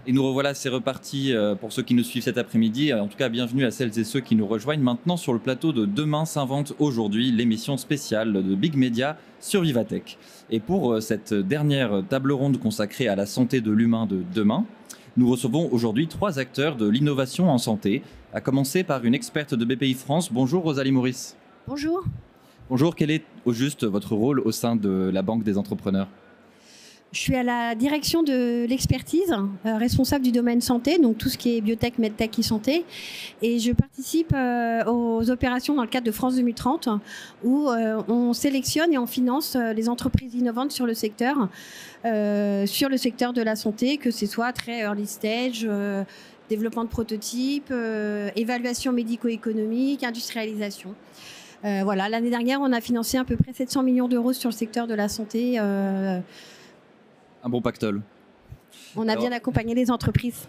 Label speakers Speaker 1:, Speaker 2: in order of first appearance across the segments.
Speaker 1: Et nous revoilà, c'est reparti pour ceux qui nous suivent cet après-midi. En tout cas, bienvenue à celles et ceux qui nous rejoignent maintenant sur le plateau de Demain s'invente aujourd'hui, l'émission spéciale de Big Media sur Vivatech. Et pour cette dernière table ronde consacrée à la santé de l'humain de demain, nous recevons aujourd'hui 3 acteurs de l'innovation en santé, à commencer par une experte de BPI France. Bonjour Rosalie Maurice.
Speaker 2: Bonjour.
Speaker 1: Bonjour, quel est au juste votre rôle au sein de la Banque des entrepreneurs ?
Speaker 2: Je suis à la direction de l'expertise, responsable du domaine santé, donc tout ce qui est biotech, medtech, e-santé. Et je participe aux opérations dans le cadre de France 2030, où on sélectionne et on finance les entreprises innovantes sur le secteur de la santé, que ce soit très early stage, développement de prototypes, évaluation médico-économique, industrialisation. Voilà, l'année dernière, on a financé à peu près 700 millions d'euros sur le secteur de la santé.
Speaker 1: Un bon pactole.
Speaker 2: On a bien accompagné les entreprises.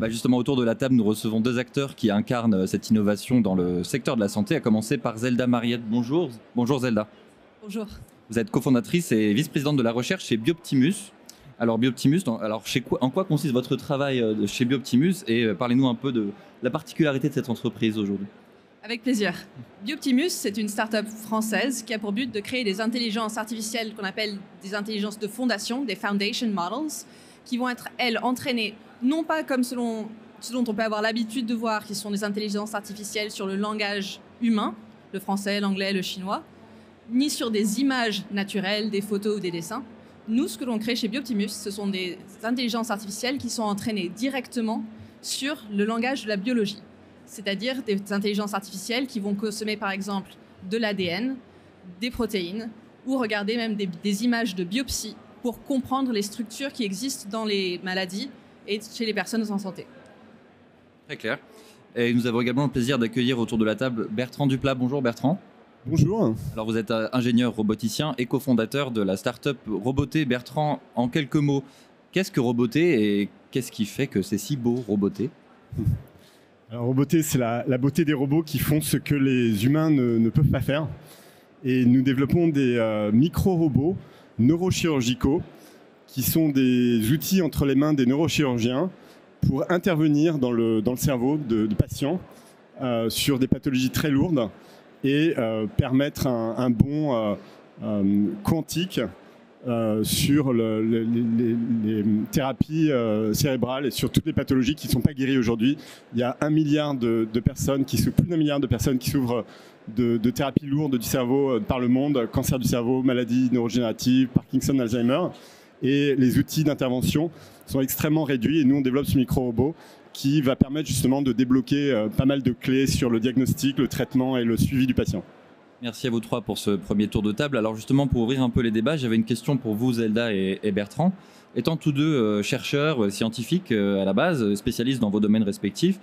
Speaker 1: Justement, autour de la table, nous recevons 2 acteurs qui incarnent cette innovation dans le secteur de la santé, à commencer par Zelda Mariette. Bonjour. Bonjour Zelda.
Speaker 3: Bonjour.
Speaker 1: Vous êtes cofondatrice et vice-présidente de la recherche chez Bioptimus. Alors Bioptimus, en quoi consiste votre travail chez Bioptimus et parlez-nous un peu de la particularité de cette entreprise aujourd'hui.
Speaker 3: Avec plaisir. Bioptimus, c'est une start-up française qui a pour but de créer des intelligences artificielles qu'on appelle des intelligences de fondation, des foundation models, qui vont être, elles, entraînées, non pas comme ce dont on peut avoir l'habitude de voir, qui sont des intelligences artificielles sur le langage humain, le français, l'anglais, le chinois, ni sur des images naturelles, des photos ou des dessins. Nous, ce que l'on crée chez Bioptimus, ce sont des intelligences artificielles qui sont entraînées directement sur le langage de la biologie. C'est-à-dire des intelligences artificielles qui vont consommer par exemple de l'ADN, des protéines, ou regarder même des images de biopsie pour comprendre les structures qui existent dans les maladies et chez les personnes en santé.
Speaker 1: Très clair. Et nous avons également le plaisir d'accueillir autour de la table Bertrand Duplat. Bonjour Bertrand.
Speaker 4: Bonjour.
Speaker 1: Alors vous êtes ingénieur roboticien et cofondateur de la start-up Roboté. Bertrand, en quelques mots, qu'est-ce que Roboté et qu'est-ce qui fait que c'est si beau Roboté ?
Speaker 4: Alors, Roboté, c'est la beauté des robots qui font ce que les humains ne peuvent pas faire. Et nous développons des micro-robots neurochirurgicaux qui sont des outils entre les mains des neurochirurgiens pour intervenir dans le cerveau de patients sur des pathologies très lourdes et permettre un bond quantique sur les thérapies cérébrales et sur toutes les pathologies qui ne sont pas guéries aujourd'hui. Il y a 1 milliard de personnes plus d'1 milliard de personnes qui souffrent de thérapies lourdes du cerveau par le monde, cancer du cerveau, maladies neurodégénératives, Parkinson, Alzheimer. Et les outils d'intervention sont extrêmement réduits et nous on développe ce micro-robot qui va permettre justement de débloquer pas mal de clés sur le diagnostic, le traitement et le suivi du patient.
Speaker 1: Merci à vous 3 pour ce premier tour de table. Alors justement, pour ouvrir un peu les débats, j'avais une question pour vous, Zelda et Bertrand. Étant tous deux chercheurs, scientifiques à la base, spécialistes dans vos domaines respectifs,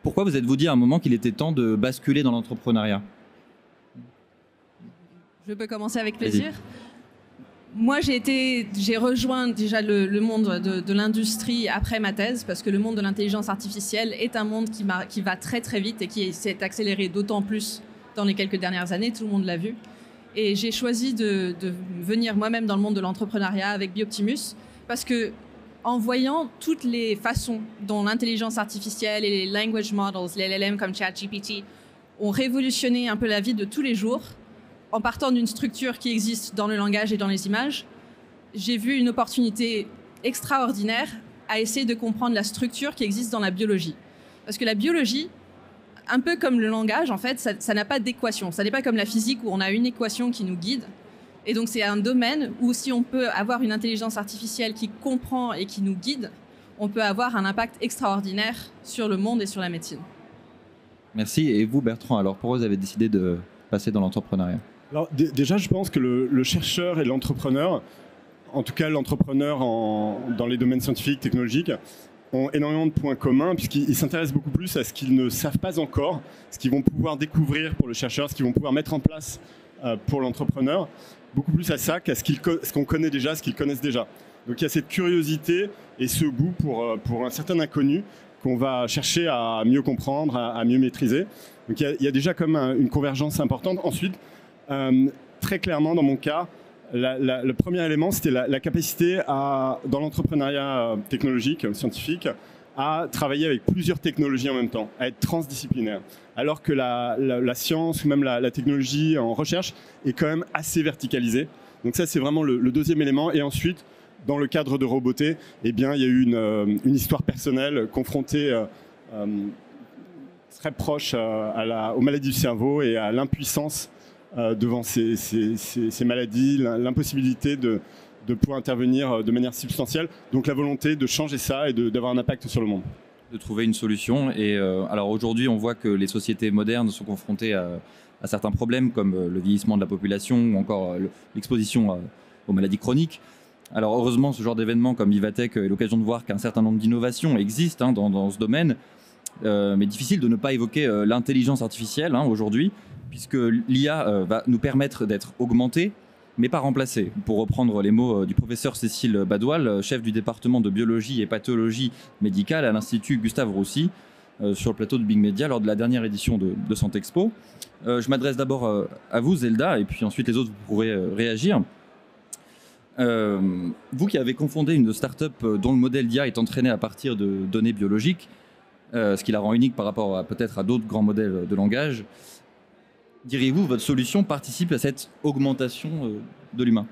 Speaker 1: pourquoi vous êtes-vous dit à un moment qu'il était temps de basculer dans l'entrepreneuriat ?
Speaker 3: Je peux commencer avec plaisir. Moi, j'ai rejoint déjà le monde de l'industrie après ma thèse, parce que le monde de l'intelligence artificielle est un monde qui va très très vite et qui s'est accéléré d'autant plus dans les quelques dernières années, tout le monde l'a vu. Et j'ai choisi de venir moi-même dans le monde de l'entrepreneuriat avec Bioptimus, parce que en voyant toutes les façons dont l'intelligence artificielle et les language models, les LLM comme ChatGPT, ont révolutionné un peu la vie de tous les jours, en partant d'une structure qui existe dans le langage et dans les images, j'ai vu une opportunité extraordinaire à essayer de comprendre la structure qui existe dans la biologie. Parce que la biologie, un peu comme le langage, en fait, ça n'a pas d'équation. Ça n'est pas comme la physique où on a une équation qui nous guide. Et donc, c'est un domaine où si on peut avoir une intelligence artificielle qui comprend et qui nous guide, on peut avoir un impact extraordinaire sur le monde et sur la médecine.
Speaker 1: Merci. Et vous, Bertrand, alors pourquoi vous avez décidé de passer dans l'entrepreneuriat ?
Speaker 4: Alors, déjà, je pense que le chercheur et l'entrepreneur, en tout cas l'entrepreneur dans les domaines scientifiques, technologiques, ont énormément de points communs puisqu'ils s'intéressent beaucoup plus à ce qu'ils ne savent pas encore, ce qu'ils vont pouvoir découvrir pour le chercheur, ce qu'ils vont pouvoir mettre en place pour l'entrepreneur, beaucoup plus à ça qu'à ce qu'on connaît déjà, ce qu'ils connaissent déjà. Donc il y a cette curiosité et ce goût pour un certain inconnu qu'on va chercher à mieux comprendre, à mieux maîtriser. Donc il y a déjà comme une convergence importante. Ensuite, très clairement dans mon cas, Le premier élément, c'était la capacité dans l'entrepreneuriat technologique, scientifique, à travailler avec plusieurs technologies en même temps, à être transdisciplinaire. Alors que la science ou même la technologie en recherche est quand même assez verticalisée. Donc ça, c'est vraiment le deuxième élément. Et ensuite, dans le cadre de Roboté, eh bien, il y a eu une histoire personnelle confrontée très proche aux maladies du cerveau et à l'impuissance devant ces maladies, l'impossibilité de pouvoir intervenir de manière substantielle. Donc la volonté de changer ça et d'avoir un impact sur le monde.
Speaker 1: De trouver une solution. Et alors aujourd'hui, on voit que les sociétés modernes sont confrontées à certains problèmes comme le vieillissement de la population ou encore l'exposition aux maladies chroniques. Alors heureusement, ce genre d'événement comme Vivatech est l'occasion de voir qu'un certain nombre d'innovations existent dans ce domaine. Mais difficile de ne pas évoquer l'intelligence artificielle aujourd'hui, puisque l'IA va nous permettre d'être augmentés, mais pas remplacés. Pour reprendre les mots du professeur Cécile Badoil, chef du département de biologie et pathologie médicale à l'Institut Gustave Roussy, sur le plateau de Big Media lors de la dernière édition de Santexpo. Je m'adresse d'abord à vous, Zelda, et puis ensuite les autres, vous pourrez réagir. Vous qui avez confondé une start-up dont le modèle d'IA est entraîné à partir de données biologiques, ce qui la rend unique par rapport peut-être à d'autres grands modèles de langage, diriez-vous votre solution participe à cette augmentation de l'humain?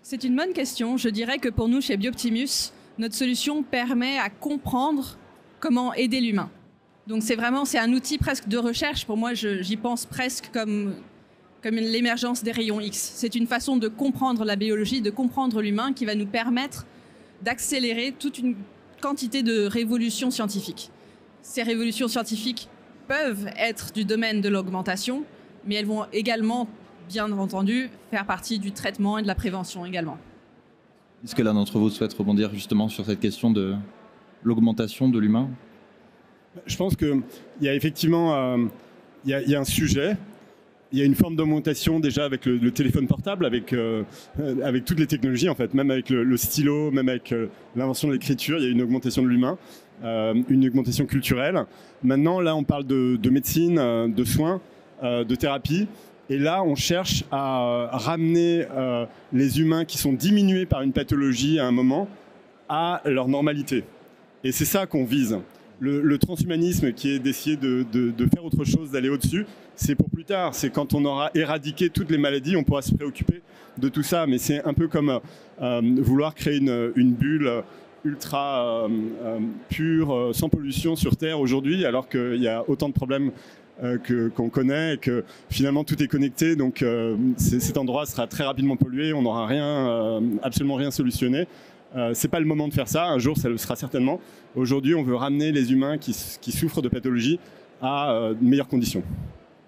Speaker 3: C'est une bonne question. Je dirais que pour nous, chez Bioptimus, notre solution permet à comprendre comment aider l'humain. Donc c'est un outil presque de recherche. Pour moi, j'y pense presque comme l'émergence des rayons X. C'est une façon de comprendre la biologie, de comprendre l'humain qui va nous permettre d'accélérer toute une quantité de révolutions scientifiques. Ces révolutions scientifiques peuvent être du domaine de l'augmentation, mais elles vont également, bien entendu, faire partie du traitement et de la prévention également.
Speaker 1: Est-ce que l'un d'entre vous souhaite rebondir justement sur cette question de l'augmentation de l'humain?
Speaker 4: Je pense qu'il y a effectivement il y a un sujet. Il y a une forme d'augmentation déjà avec le téléphone portable, avec toutes les technologies en fait, même avec le stylo, même avec l'invention de l'écriture, il y a une augmentation de l'humain, une augmentation culturelle. Maintenant, là, on parle de médecine, de soins, de thérapie. Et là, on cherche à ramener les humains qui sont diminués par une pathologie à un moment à leur normalité. Et c'est ça qu'on vise. Le transhumanisme qui est d'essayer de faire autre chose, d'aller au-dessus, c'est pour plus tard. C'est quand on aura éradiqué toutes les maladies, on pourra se préoccuper de tout ça. Mais c'est un peu comme vouloir créer une bulle ultra pure, sans pollution sur Terre aujourd'hui, alors qu'il y a autant de problèmes qu'on connaît et que finalement tout est connecté. Donc cet endroit sera très rapidement pollué, on n'aura absolument rien solutionné. C'est pas le moment de faire ça, un jour ça le sera certainement. Aujourd'hui, on veut ramener les humains qui souffrent de pathologies à de meilleures conditions.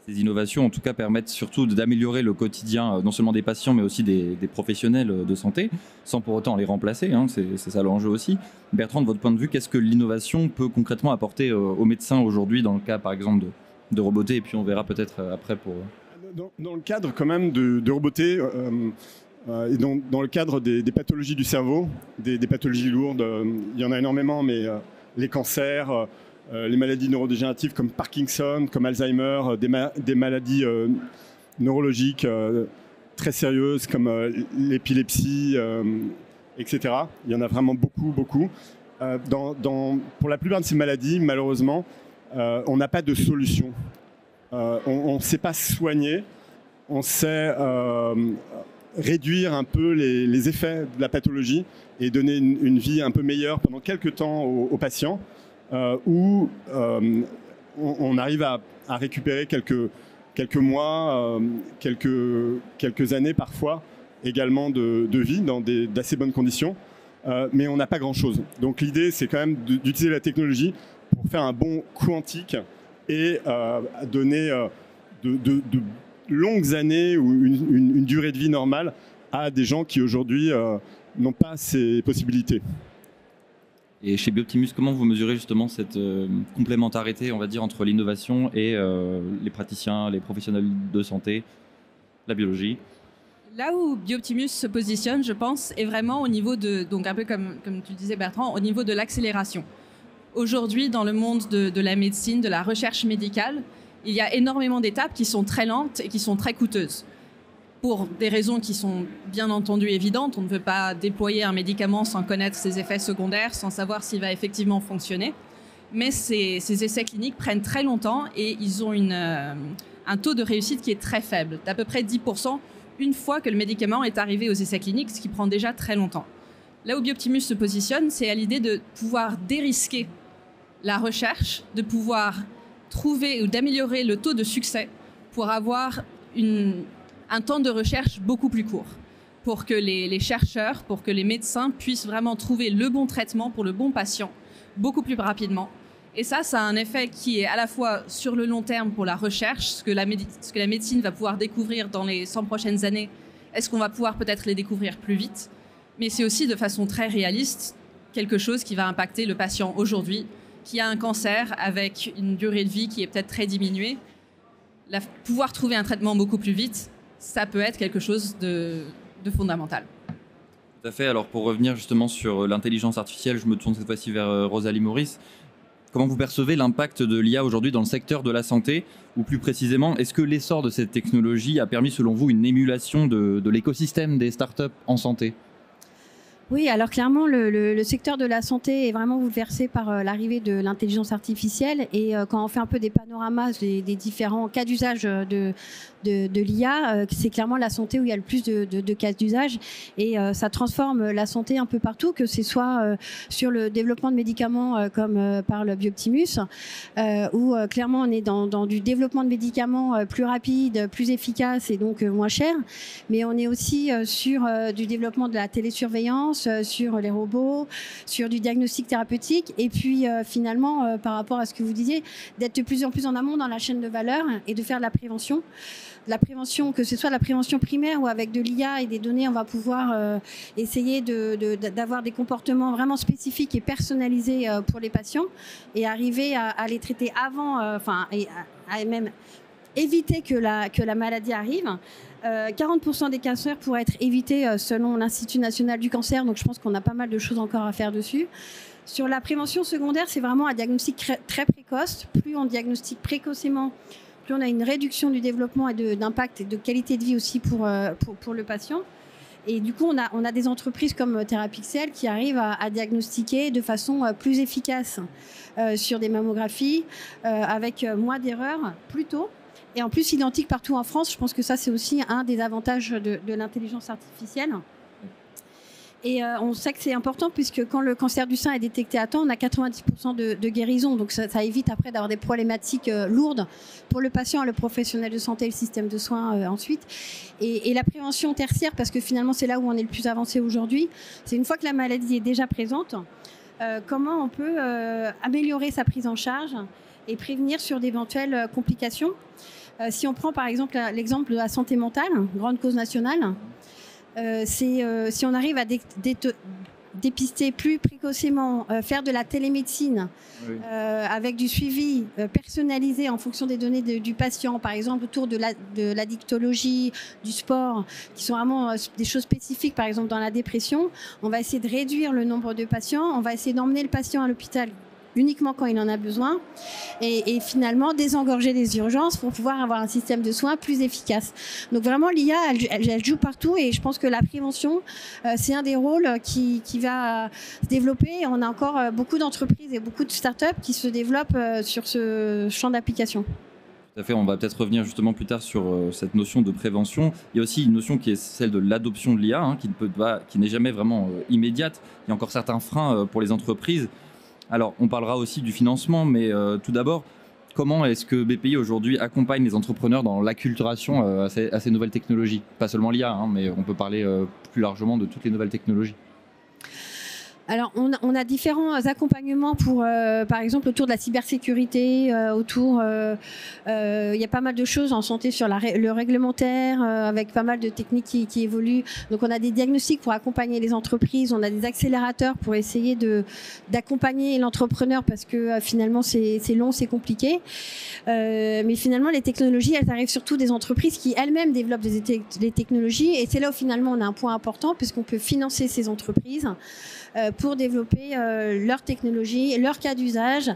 Speaker 1: Ces innovations, en tout cas, permettent surtout d'améliorer le quotidien, non seulement des patients, mais aussi des professionnels de santé, sans pour autant les remplacer. C'est ça l'enjeu aussi. Bertrand, de votre point de vue, qu'est-ce que l'innovation peut concrètement apporter aux médecins aujourd'hui, dans le cas, par exemple, de Roboté, et puis on verra peut-être après pour...
Speaker 4: Dans le cadre, quand même, de Roboté... et dans le cadre des pathologies du cerveau, des pathologies lourdes, il y en a énormément, mais les cancers, les maladies neurodégénératives comme Parkinson, comme Alzheimer, des maladies neurologiques très sérieuses comme l'épilepsie, etc. Il y en a vraiment beaucoup, beaucoup. Pour la plupart de ces maladies, malheureusement, on n'a pas de solution. On ne sait pas soigner, on sait... réduire un peu les effets de la pathologie et donner une vie un peu meilleure pendant quelques temps aux patients, où on arrive à récupérer quelques mois, quelques années parfois également de vie dans d'assez bonnes conditions, mais on n'a pas grand-chose. Donc l'idée, c'est quand même d'utiliser la technologie pour faire un bond quantique et donner de longues années ou une durée de vie normale à des gens qui aujourd'hui n'ont pas ces possibilités.
Speaker 1: Et chez Bioptimus, comment vous mesurez justement cette complémentarité, on va dire, entre l'innovation et les praticiens, les professionnels de santé, la biologie?
Speaker 3: Là où Bioptimus se positionne, je pense, est vraiment au niveau donc un peu comme tu disais Bertrand, au niveau de l'accélération. Aujourd'hui, dans le monde de la médecine, de la recherche médicale, il y a énormément d'étapes qui sont très lentes et qui sont très coûteuses. pour des raisons qui sont bien entendu évidentes. On ne veut pas déployer un médicament sans connaître ses effets secondaires, sans savoir s'il va effectivement fonctionner. Mais ces essais cliniques prennent très longtemps et ils ont un taux de réussite qui est très faible, d'à peu près 10%, une fois que le médicament est arrivé aux essais cliniques, ce qui prend déjà très longtemps. Là où Bioptimus se positionne, c'est à l'idée de pouvoir dérisquer la recherche, de pouvoir trouver ou d'améliorer le taux de succès pour avoir un temps de recherche beaucoup plus court, pour que les chercheurs, pour que les médecins puissent vraiment trouver le bon traitement pour le bon patient beaucoup plus rapidement. Et ça a un effet qui est à la fois sur le long terme pour la recherche, ce que la médecine va pouvoir découvrir dans les 100 prochaines années, est-ce qu'on va pouvoir peut-être les découvrir plus vite, mais c'est aussi de façon très réaliste quelque chose qui va impacter le patient aujourd'hui, qui a un cancer avec une durée de vie qui est peut-être très diminuée. Pouvoir trouver un traitement beaucoup plus vite, ça peut être quelque chose de fondamental.
Speaker 1: Tout à fait. Alors pour revenir justement sur l'intelligence artificielle, je me tourne cette fois-ci vers Rosalie Maurice. Comment vous percevez l'impact de l'IA aujourd'hui dans le secteur de la santé? Ou plus précisément, est-ce que l'essor de cette technologie a permis selon vous une émulation de l'écosystème des startups en santé?
Speaker 2: Oui, alors clairement, le secteur de la santé est vraiment bouleversé par l'arrivée de l'intelligence artificielle. Et quand on fait un peu des panoramas des différents cas d'usage de l'IA, c'est clairement la santé où il y a le plus de cas d'usage. Et ça transforme la santé un peu partout, que ce soit sur le développement de médicaments comme par le Bioptimus, où clairement on est dans du développement de médicaments plus rapide, plus efficace et donc moins cher. Mais on est aussi sur du développement de la télésurveillance, sur les robots, sur du diagnostic thérapeutique et puis finalement par rapport à ce que vous disiez, d'être de plus en plus en amont dans la chaîne de valeur et de faire de la prévention. La prévention, que ce soit la prévention primaire ou avec de l'IA et des données, on va pouvoir essayer d'avoir des comportements vraiment spécifiques et personnalisés pour les patients et arriver à les traiter avant, et à même éviter que la maladie arrive. 40% des cancers pourraient être évités selon l'Institut national du cancer, donc je pense qu'on a pas mal de choses encore à faire dessus. Sur la prévention secondaire, c'est vraiment un diagnostic très précoce. Plus on diagnostique précocement, plus on a une réduction du développement et d'impact et de qualité de vie aussi pour le patient. Et du coup, on a des entreprises comme Therapixel qui arrivent à diagnostiquer de façon plus efficace sur des mammographies, avec moins d'erreurs, plus tôt. Et en plus, identique partout en France. Je pense que ça, c'est aussi un des avantages de l'intelligence artificielle. Et on sait que c'est important puisque quand le cancer du sein est détecté à temps, on a 90% de guérison. Donc ça évite après d'avoir des problématiques lourdes pour le patient, le professionnel de santé et le système de soins ensuite. Et la prévention tertiaire, parce que finalement, c'est là où on est le plus avancé aujourd'hui, c'est une fois que la maladie est déjà présente, comment on peut améliorer sa prise en charge et prévenir sur d'éventuelles complications. Si on prend par exemple l'exemple de la santé mentale, grande cause nationale, si on arrive à dépister plus précocement, faire de la télémédecine avec du suivi personnalisé en fonction des données du patient, par exemple autour de l'addictologie, du sport, qui sont vraiment des choses spécifiques, par exemple dans la dépression, on va essayer de réduire le nombre de patients, on va essayer d'emmener le patient à l'hôpital uniquement quand il en a besoin et finalement désengorger les urgences pour pouvoir avoir un système de soins plus efficace. Donc vraiment l'IA elle joue partout et je pense que la prévention c'est un des rôles qui va se développer. On a encore beaucoup d'entreprises et beaucoup de startups qui se développent sur ce champ d'application.
Speaker 1: Tout à fait, on va peut-être revenir justement plus tard sur cette notion de prévention. Il y a aussi une notion qui est celle de l'adoption de l'IA, qui n'est jamais vraiment immédiate. Il y a encore certains freins pour les entreprises. Alors, on parlera aussi du financement, mais tout d'abord, comment est-ce que BPI aujourd'hui accompagne les entrepreneurs dans l'acculturation à ces nouvelles technologies? Pas seulement l'IA, mais on peut parler plus largement de toutes les nouvelles technologies.
Speaker 2: Alors, on a différents accompagnements pour, par exemple, autour de la cybersécurité, il y a pas mal de choses en santé sur le réglementaire, avec pas mal de techniques qui évoluent. Donc, on a des diagnostics pour accompagner les entreprises, on a des accélérateurs pour essayer d'accompagner l'entrepreneur parce que finalement, c'est long, c'est compliqué. Mais finalement, les technologies, elles arrivent surtout des entreprises qui elles-mêmes développent des technologies. Et c'est là où finalement, on a un point important puisqu'on peut financer ces entreprises. pour développer leur technologie, leur cas d'usage,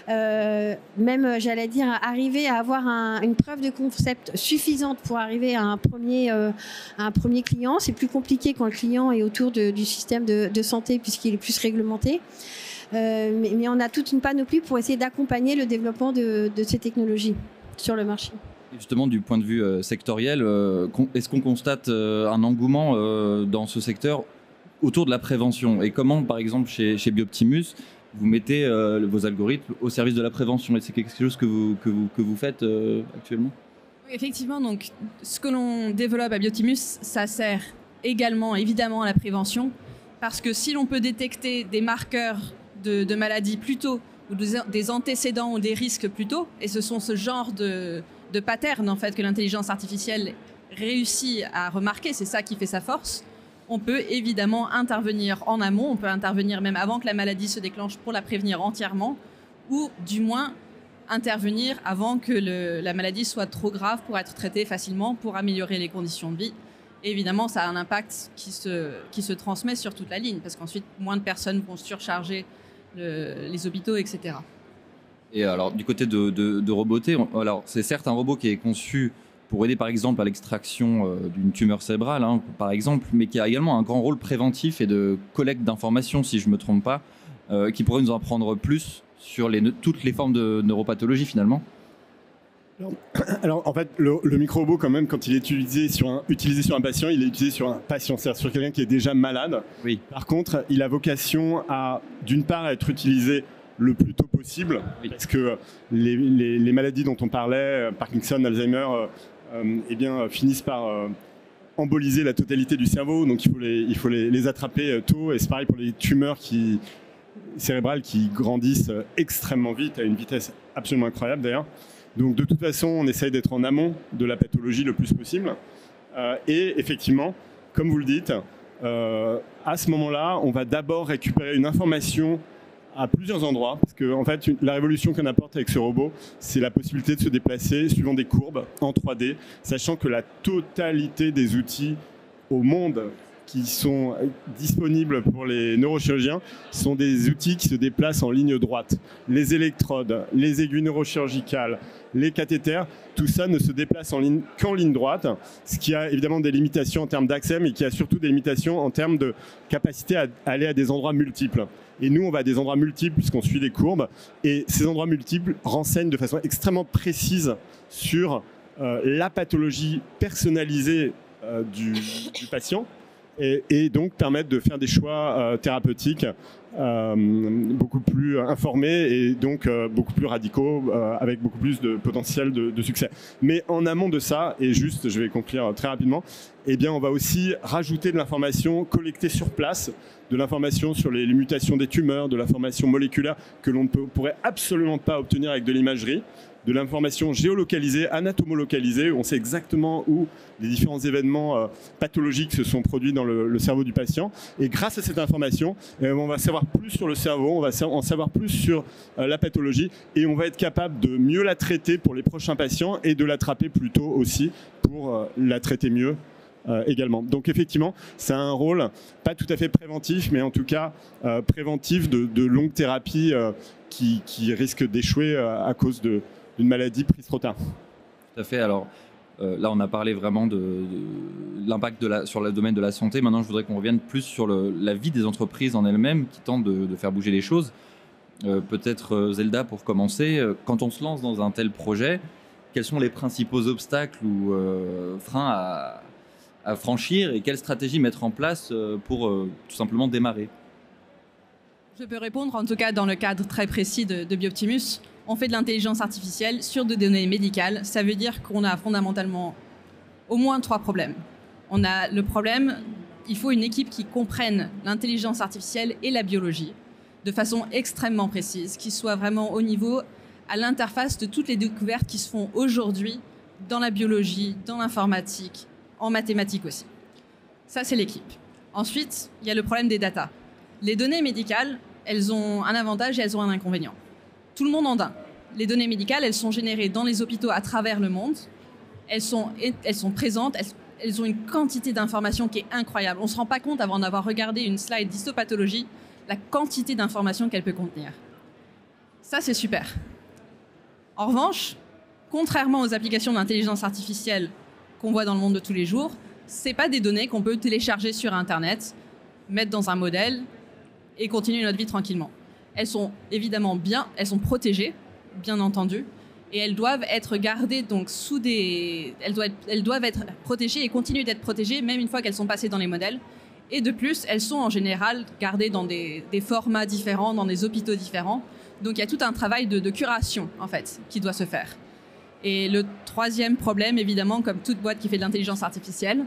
Speaker 2: même, j'allais dire, arriver à avoir une preuve de concept suffisante pour arriver à un premier client. C'est plus compliqué quand le client est autour du système de santé puisqu'il est plus réglementé. Mais on a toute une panoplie pour essayer d'accompagner le développement de ces technologies sur le marché.
Speaker 1: Et justement, du point de vue sectoriel, est-ce qu'on constate un engouement dans ce secteur autour de la prévention? Et comment, par exemple, chez Bioptimus, vous mettez vos algorithmes au service de la prévention? Et c'est quelque chose que vous faites actuellement?
Speaker 3: Oui, effectivement, donc, ce que l'on développe à Bioptimus, ça sert également, évidemment, à la prévention. Parce que si l'on peut détecter des marqueurs de maladies plus tôt, ou des antécédents ou des risques plus tôt, et ce sont ce genre de patterns en fait, que l'intelligence artificielle réussit à remarquer, c'est ça qui fait sa force, on peut évidemment intervenir en amont, on peut intervenir même avant que la maladie se déclenche pour la prévenir entièrement, ou du moins intervenir avant que la maladie soit trop grave pour être traitée facilement, pour améliorer les conditions de vie. Et évidemment, ça a un impact qui se transmet sur toute la ligne, parce qu'ensuite, moins de personnes vont surcharger les hôpitaux, etc.
Speaker 1: Et alors, du côté de Roboté, alors c'est certes un robot qui est conçu pour aider par exemple à l'extraction d'une tumeur cérébrale, hein, par exemple, mais qui a également un grand rôle préventif et de collecte d'informations, si je ne me trompe pas, qui pourrait nous en apprendre plus sur toutes les formes de neuropathologie finalement.
Speaker 4: Alors en fait, le micro-robot, quand même, quand il est utilisé sur un patient, il est utilisé sur un patient, c'est-à-dire sur quelqu'un qui est déjà malade.
Speaker 1: Oui.
Speaker 4: Par contre, il a vocation à, d'une part, être utilisé le plus tôt possible, oui, parce que les maladies dont on parlait, Parkinson, Alzheimer, finissent par emboliser la totalité du cerveau, donc il faut les attraper tôt, et c'est pareil pour les tumeurs cérébrales qui grandissent extrêmement vite, à une vitesse absolument incroyable d'ailleurs. Donc de toute façon, on essaye d'être en amont de la pathologie le plus possible. Et effectivement, comme vous le dites, à ce moment-là, on va d'abord récupérer une information à plusieurs endroits. Parce que en fait, la révolution qu'on apporte avec ce robot, c'est la possibilité de se déplacer suivant des courbes en 3D, sachant que la totalité des outils au monde qui sont disponibles pour les neurochirurgiens sont des outils qui se déplacent en ligne droite. Les électrodes, les aiguilles neurochirurgicales, les cathéters, tout ça ne se déplace qu'en ligne droite, ce qui a évidemment des limitations en termes d'accès, mais qui a surtout des limitations en termes de capacité à aller à des endroits multiples. Et nous, on va à des endroits multiples puisqu'on suit des courbes, et ces endroits multiples renseignent de façon extrêmement précise sur la pathologie personnalisée du patient, et donc permettre de faire des choix thérapeutiques beaucoup plus informés et donc beaucoup plus radicaux, avec beaucoup plus de potentiel de succès. Mais en amont de ça, et juste, je vais conclure très rapidement, eh bien, on va aussi rajouter de l'information collectée sur place, de l'information sur les mutations des tumeurs, de l'information moléculaire que l'on ne pourrait absolument pas obtenir avec de l'imagerie, de l'information géolocalisée, anatomolocalisée, où on sait exactement où les différents événements pathologiques se sont produits dans le cerveau du patient. Et grâce à cette information, on va savoir plus sur le cerveau, on va en savoir plus sur la pathologie, et on va être capable de mieux la traiter pour les prochains patients et de l'attraper plus tôt aussi pour la traiter mieux également. Donc effectivement, c'est un rôle pas tout à fait préventif, mais en tout cas préventif de longues thérapies qui risquent d'échouer à cause d'une maladie prise trop tard.
Speaker 1: Tout à fait. Alors là, on a parlé vraiment de l'impact sur le domaine de la santé. Maintenant, je voudrais qu'on revienne plus sur la vie des entreprises en elles-mêmes qui tentent de faire bouger les choses. Peut-être Zelda, pour commencer, quand on se lance dans un tel projet, quels sont les principaux obstacles ou freins à franchir, et quelle stratégie mettre en place pour tout simplement démarrer?
Speaker 3: Je peux répondre, en tout cas dans le cadre très précis de Bioptimus. On fait de l'intelligence artificielle sur des données médicales. Ça veut dire qu'on a fondamentalement au moins 3 problèmes. On a le problème, il faut une équipe qui comprenne l'intelligence artificielle et la biologie de façon extrêmement précise, qui soit vraiment au niveau, à l'interface de toutes les découvertes qui se font aujourd'hui dans la biologie, dans l'informatique, en mathématiques aussi. Ça, c'est l'équipe. Ensuite, il y a le problème des datas. Les données médicales, elles ont un avantage et elles ont un inconvénient. Tout le monde en a. Les données médicales, elles sont générées dans les hôpitaux à travers le monde. Elles sont présentes, elles ont une quantité d'informations qui est incroyable. On ne se rend pas compte, avant d'avoir regardé une slide d'histopathologie, la quantité d'informations qu'elle peut contenir. Ça, c'est super. En revanche, contrairement aux applications d'intelligence artificielle qu'on voit dans le monde de tous les jours, ce n'est pas des données qu'on peut télécharger sur Internet, mettre dans un modèle et continuer notre vie tranquillement. Elles sont évidemment elles sont protégées, bien entendu, et elles doivent être gardées donc elles doivent être protégées et continuer d'être protégées même une fois qu'elles sont passées dans les modèles. Et de plus, elles sont en général gardées dans des formats différents, dans des hôpitaux différents. Donc il y a tout un travail de curation en fait qui doit se faire. Et le troisième problème, évidemment, comme toute boîte qui fait de l'intelligence artificielle,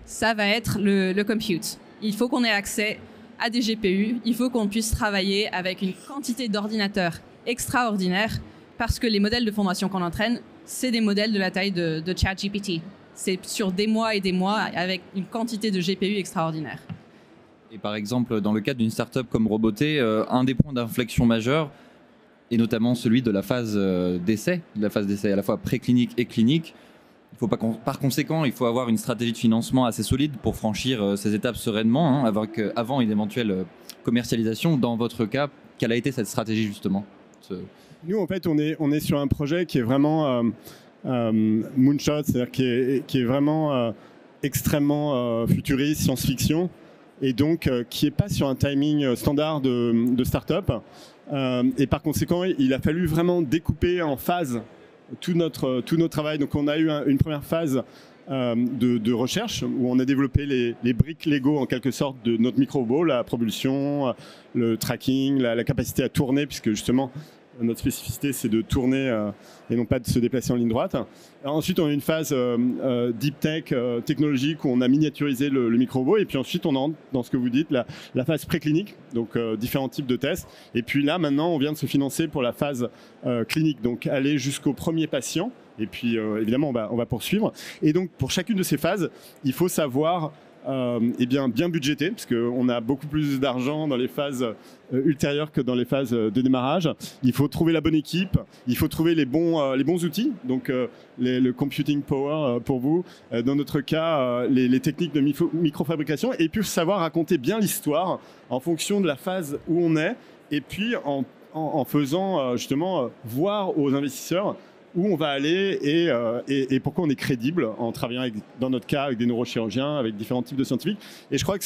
Speaker 3: ça va être le compute. Il faut qu'on ait accès à des GPU, il faut qu'on puisse travailler avec une quantité d'ordinateurs extraordinaire parce que les modèles de fondation qu'on entraîne, c'est des modèles de la taille de ChatGPT. C'est sur des mois et des mois avec une quantité de GPU extraordinaire.
Speaker 1: Et par exemple, dans le cadre d'une startup comme Roboté, un des points d'inflexion majeurs est notamment celui de la phase d'essai, à la fois préclinique et clinique. Par conséquent, il faut avoir une stratégie de financement assez solide pour franchir ces étapes sereinement, avant une éventuelle commercialisation. Dans votre cas, quelle a été cette stratégie justement ?
Speaker 4: Nous, en fait, on est sur un projet qui est vraiment moonshot, c'est-à-dire qui est vraiment extrêmement futuriste, science-fiction, et donc qui n'est pas sur un timing standard de start-up. Et par conséquent, il a fallu vraiment découper en phases tout notre travail. Donc on a eu une première phase de recherche où on a développé les briques Lego en quelque sorte de notre micro-robot, la propulsion, le tracking, la capacité à tourner, puisque justement notre spécificité c'est de tourner et non pas de se déplacer en ligne droite. Alors, ensuite on a eu une phase deep tech technologique où on a miniaturisé le micro-robot, et puis ensuite on entre dans ce que vous dites, la phase préclinique, donc différents types de tests. Et puis là maintenant on vient de se financer pour la phase clinique, donc aller jusqu'au premier patient. Et puis évidemment on va poursuivre. Et donc pour chacune de ces phases, il faut savoir bien budgéter, parce qu'on a beaucoup plus d'argent dans les phases ultérieures que dans les phases de démarrage. Il faut trouver la bonne équipe, il faut trouver les bons outils, donc le computing power pour vous, dans notre cas les techniques de microfabrication, et puis savoir raconter bien l'histoire en fonction de la phase où on est, et puis en faisant justement voir aux investisseurs où on va aller et pourquoi on est crédible en travaillant dans notre cas avec des neurochirurgiens, avec différents types de scientifiques. Et je crois que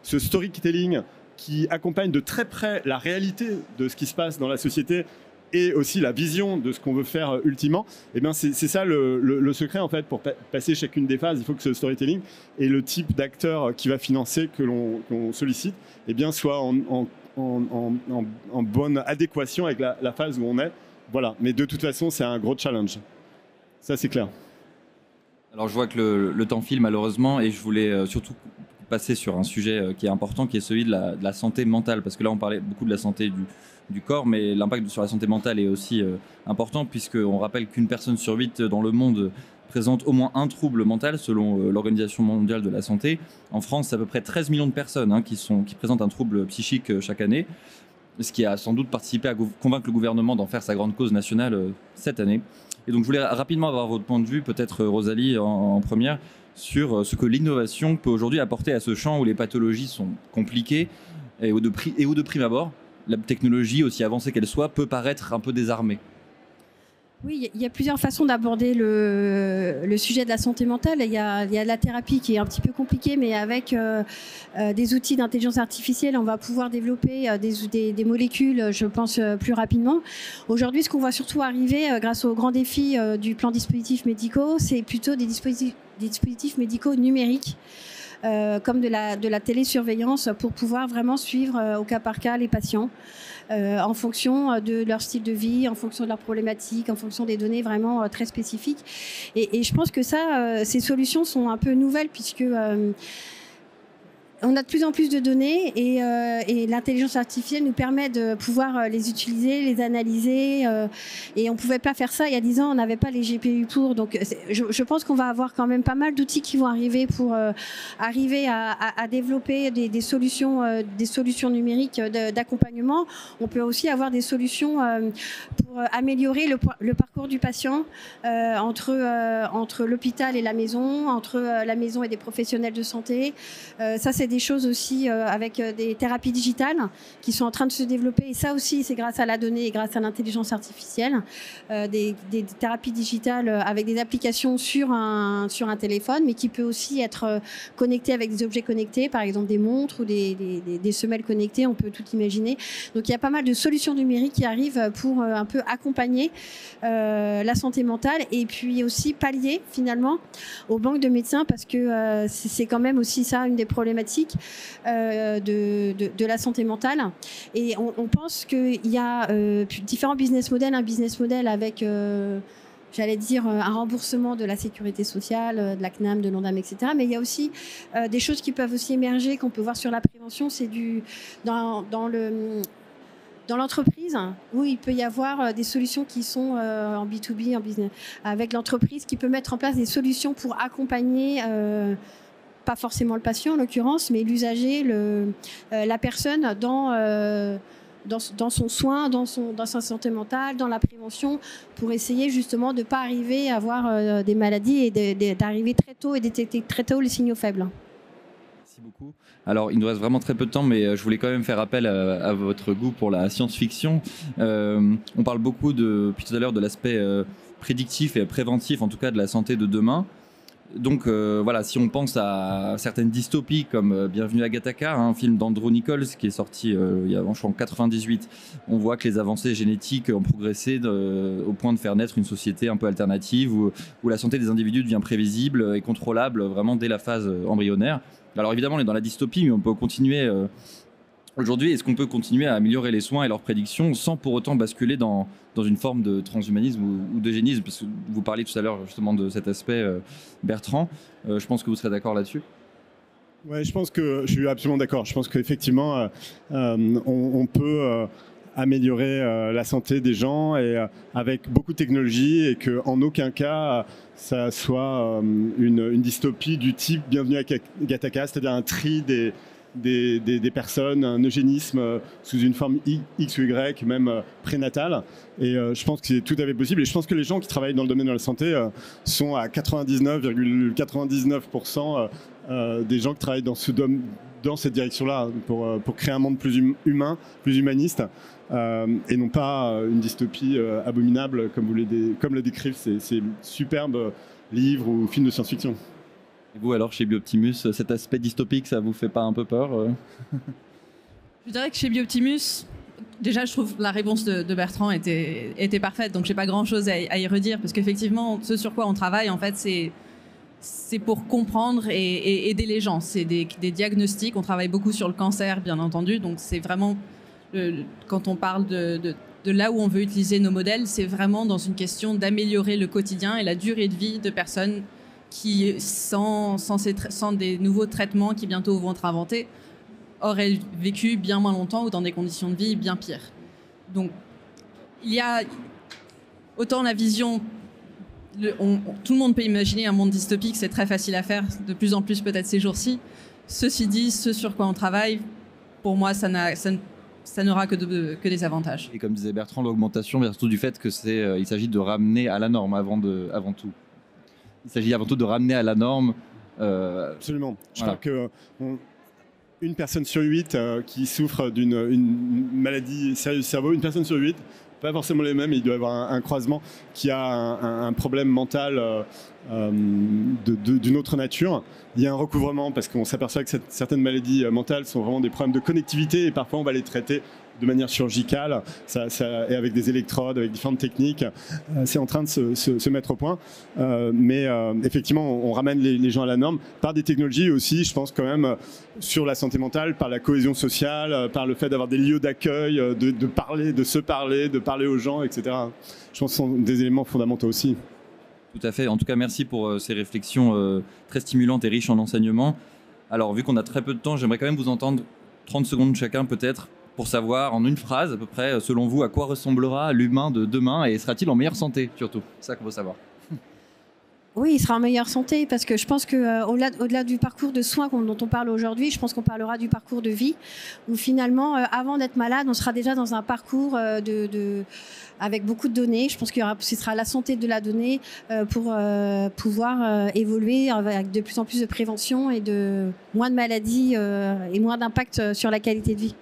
Speaker 4: ce storytelling qui accompagne de très près la réalité de ce qui se passe dans la société et aussi la vision de ce qu'on veut faire ultimement, eh bien c'est ça le secret en fait pour passer chacune des phases. Il faut que ce storytelling et le type d'acteur qui va financer, que l'on sollicite, eh bien soit en bonne adéquation avec la phase où on est. Voilà, mais de toute façon, c'est un gros challenge. Ça, c'est clair.
Speaker 1: Alors, je vois que le temps file malheureusement, et je voulais surtout passer sur un sujet qui est important, qui est celui de la santé mentale. Parce que là, on parlait beaucoup de la santé du corps, mais l'impact sur la santé mentale est aussi important, puisqu'on rappelle qu'une personne sur 8 dans le monde présente au moins un trouble mental, selon l'Organisation mondiale de la santé. En France, c'est à peu près 13 millions de personnes qui présentent un trouble psychique chaque année, ce qui a sans doute participé à convaincre le gouvernement d'en faire sa grande cause nationale cette année. Et donc je voulais rapidement avoir votre point de vue, peut-être Rosalie en première, sur ce que l'innovation peut aujourd'hui apporter à ce champ où les pathologies sont compliquées et où de prime abord, la technologie, aussi avancée qu'elle soit, peut paraître un peu désarmée.
Speaker 2: Oui, il y a plusieurs façons d'aborder le sujet de la santé mentale. Il y a la thérapie qui est un petit peu compliquée, mais avec des outils d'intelligence artificielle, on va pouvoir développer des molécules, je pense, plus rapidement. Aujourd'hui, ce qu'on voit surtout arriver grâce aux grands défis du plan dispositifs médicaux, c'est plutôt des dispositifs médicaux numériques. Comme de la télésurveillance pour pouvoir vraiment suivre au cas par cas les patients en fonction de leur style de vie, en fonction de leurs problématiques, en fonction des données vraiment très spécifiques. Et je pense que ces solutions sont un peu nouvelles puisque on a de plus en plus de données et l'intelligence artificielle nous permet de pouvoir les utiliser, les analyser. Et on ne pouvait pas faire ça il y a 10 ans, on n'avait pas les GPU pour. Donc je pense qu'on va avoir quand même pas mal d'outils qui vont arriver pour arriver à développer des solutions numériques d'accompagnement. On peut aussi avoir des solutions pour améliorer le parcours du patient entre l'hôpital et la maison, entre la maison et des professionnels de santé. Ça, c'est c'est des choses aussi avec des thérapies digitales qui sont en train de se développer. Et ça aussi, c'est grâce à la donnée et grâce à l'intelligence artificielle. Des thérapies digitales avec des applications sur un téléphone, mais qui peut aussi être connecté avec des objets connectés, par exemple des montres ou des semelles connectées, on peut tout imaginer. Donc il y a pas mal de solutions numériques qui arrivent pour un peu accompagner la santé mentale et puis aussi pallier finalement aux banques de médecins, parce que c'est quand même aussi ça une des problématiques de la santé mentale. Et on pense qu'il y a différents business models, un business model avec j'allais dire un remboursement de la sécurité sociale, de la CNAM, de l'ONDAM, etc. Mais il y a aussi des choses qui peuvent aussi émerger, qu'on peut voir sur la prévention, c'est dans l'entreprise, où il peut y avoir des solutions qui sont en B2B, en business, avec l'entreprise qui peut mettre en place des solutions pour accompagner, pas forcément le patient en l'occurrence, mais l'usager, la personne dans son soin, dans sa santé mentale, dans la prévention, pour essayer justement de ne pas arriver à avoir des maladies et d'arriver très tôt et détecter très tôt les signaux faibles.
Speaker 1: Merci beaucoup. Alors, il nous reste vraiment très peu de temps, mais je voulais quand même faire appel à votre goût pour la science-fiction. On parle beaucoup depuis tout à l'heure de l'aspect prédictif et préventif, en tout cas de la santé de demain. Donc voilà, si on pense à certaines dystopies comme Bienvenue à Gattaca, un film d'Andrew Nichols qui est sorti il y a en 98, on voit que les avancées génétiques ont progressé au point de faire naître une société un peu alternative où la santé des individus devient prévisible et contrôlable vraiment dès la phase embryonnaire. Alors évidemment, on est dans la dystopie, mais on peut continuer. Aujourd'hui, est-ce qu'on peut continuer à améliorer les soins et leurs prédictions sans pour autant basculer dans une forme de transhumanisme ou d'eugénisme, parce que vous parliez tout à l'heure justement de cet aspect, Bertrand. Je pense que vous serez d'accord là-dessus.
Speaker 4: Ouais, je suis absolument d'accord. Je pense qu'effectivement, on peut améliorer la santé des gens et avec beaucoup de technologie, et qu'en aucun cas ça soit une dystopie du type Bienvenue à Gattaca, c'est-à-dire un tri des personnes, un eugénisme sous une forme X ou Y, même prénatale. Et je pense que c'est tout à fait possible. Et je pense que les gens qui travaillent dans le domaine de la santé sont à 99,99% des gens qui travaillent dans cette direction-là, pour créer un monde plus humain, plus humaniste, et non pas une dystopie abominable comme le décrivent ces superbes livres ou films de science-fiction.
Speaker 1: Et vous alors, chez Bioptimus, cet aspect dystopique, ça vous fait pas un peu peur
Speaker 3: Je dirais que chez Bioptimus, déjà je trouve la réponse de Bertrand était parfaite, donc j'ai pas grand chose à y redire, parce qu'effectivement ce sur quoi on travaille en fait c'est pour comprendre et aider les gens. C'est des diagnostics, on travaille beaucoup sur le cancer bien entendu, donc c'est vraiment, quand on parle de là où on veut utiliser nos modèles, c'est vraiment dans une question d'améliorer le quotidien et la durée de vie de personnes qui, sans des nouveaux traitements qui bientôt vont être inventés, auraient vécu bien moins longtemps ou dans des conditions de vie bien pires. Donc, il y a autant la vision... tout le monde peut imaginer un monde dystopique, c'est très facile à faire, de plus en plus peut-être ces jours-ci. Ceci dit, ce sur quoi on travaille, pour moi, ça n'aura que des avantages.
Speaker 1: Et comme disait Bertrand, l'augmentation vient surtout du fait qu'il s'agit de ramener à la norme avant tout. Il s'agit avant tout de ramener à la norme.
Speaker 4: Absolument. Je
Speaker 1: voilà.
Speaker 4: crois qu'une personne sur 8 qui souffre d'une maladie sérieuse du cerveau, une personne sur 8, pas forcément les mêmes, il doit y avoir un croisement, qui a un problème mental d'une autre nature. Il y a un recouvrement, parce qu'on s'aperçoit que certaines maladies mentales sont vraiment des problèmes de connectivité, et parfois on va les traiter de manière chirurgicale, et avec des électrodes, avec différentes techniques. C'est en train de se mettre au point. Mais effectivement, on ramène les gens à la norme par des technologies aussi, je pense quand même, sur la santé mentale, par la cohésion sociale, par le fait d'avoir des lieux d'accueil, de se parler, de parler aux gens, etc. Je pense que ce sont des éléments fondamentaux aussi.
Speaker 1: Tout à fait. En tout cas, merci pour ces réflexions très stimulantes et riches en enseignements. Alors, vu qu'on a très peu de temps, j'aimerais quand même vous entendre 30 secondes chacun peut-être, pour savoir en une phrase à peu près, selon vous, à quoi ressemblera l'humain de demain et sera-t-il en meilleure santé surtout? C'est ça qu'on veut savoir.
Speaker 2: Oui, il sera en meilleure santé parce que je pense que au-delà du parcours de soins dont on parle aujourd'hui, je pense qu'on parlera du parcours de vie où finalement, avant d'être malade, on sera déjà dans un parcours avec beaucoup de données. Je pense ce sera la santé de la donnée pour pouvoir évoluer avec de plus en plus de prévention et de moins de maladies et moins d'impact sur la qualité de vie.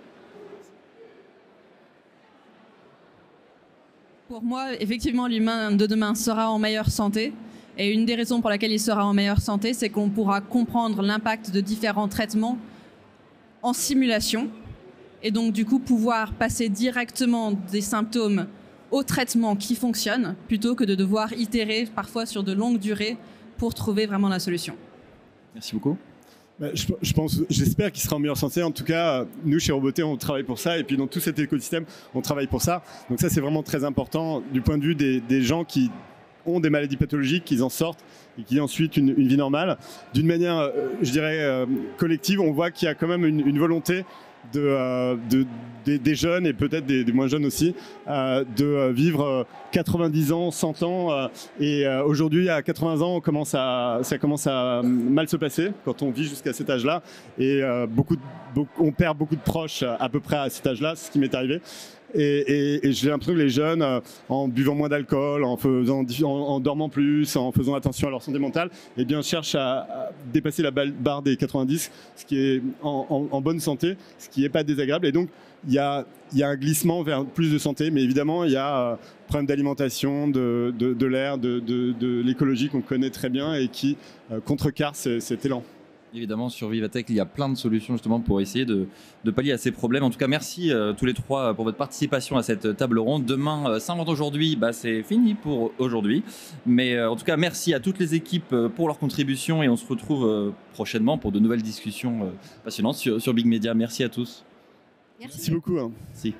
Speaker 3: Pour moi, effectivement, l'humain de demain sera en meilleure santé. Et une des raisons pour laquelle il sera en meilleure santé, c'est qu'on pourra comprendre l'impact de différents traitements en simulation. Et donc, du coup, pouvoir passer directement des symptômes au traitement qui fonctionne, plutôt que de devoir itérer parfois sur de longues durées pour trouver vraiment la solution.
Speaker 1: Merci beaucoup.
Speaker 4: J'espère qu'il sera en meilleure santé. En tout cas, nous, chez Roboté, on travaille pour ça. Et puis, dans tout cet écosystème, on travaille pour ça. Donc ça, c'est vraiment très important du point de vue des gens qui ont des maladies pathologiques, qu'ils en sortent et qui aient ensuite une vie normale. D'une manière, je dirais, collective, on voit qu'il y a quand même une volonté des jeunes et peut-être des moins jeunes aussi, de vivre 90 ans, 100 ans. Et aujourd'hui, à 80 ans, ça commence à mal se passer quand on vit jusqu'à cet âge-là. Et on perd beaucoup de proches à peu près à cet âge-là, c'est ce qui m'est arrivé. Et j'ai l'impression que les jeunes, en buvant moins d'alcool, en dormant plus, en faisant attention à leur santé mentale, eh bien, cherchent à dépasser la barre des 90, ce qui est en bonne santé, ce qui n'est pas désagréable. Et donc, il y a un glissement vers plus de santé, mais évidemment, il y a problème d'alimentation, de l'air, de l'écologie qu'on connaît très bien et qui contrecarre cet élan.
Speaker 1: Évidemment, sur Vivatech, il y a plein de solutions justement pour essayer de pallier à ces problèmes. En tout cas, merci tous les trois pour votre participation à cette table ronde. Demain, s'invente aujourd'hui, c'est fini pour aujourd'hui. Mais en tout cas, merci à toutes les équipes pour leur contribution et on se retrouve prochainement pour de nouvelles discussions passionnantes sur Big Media. Merci à tous.
Speaker 2: Merci.
Speaker 4: Merci beaucoup.
Speaker 1: Merci.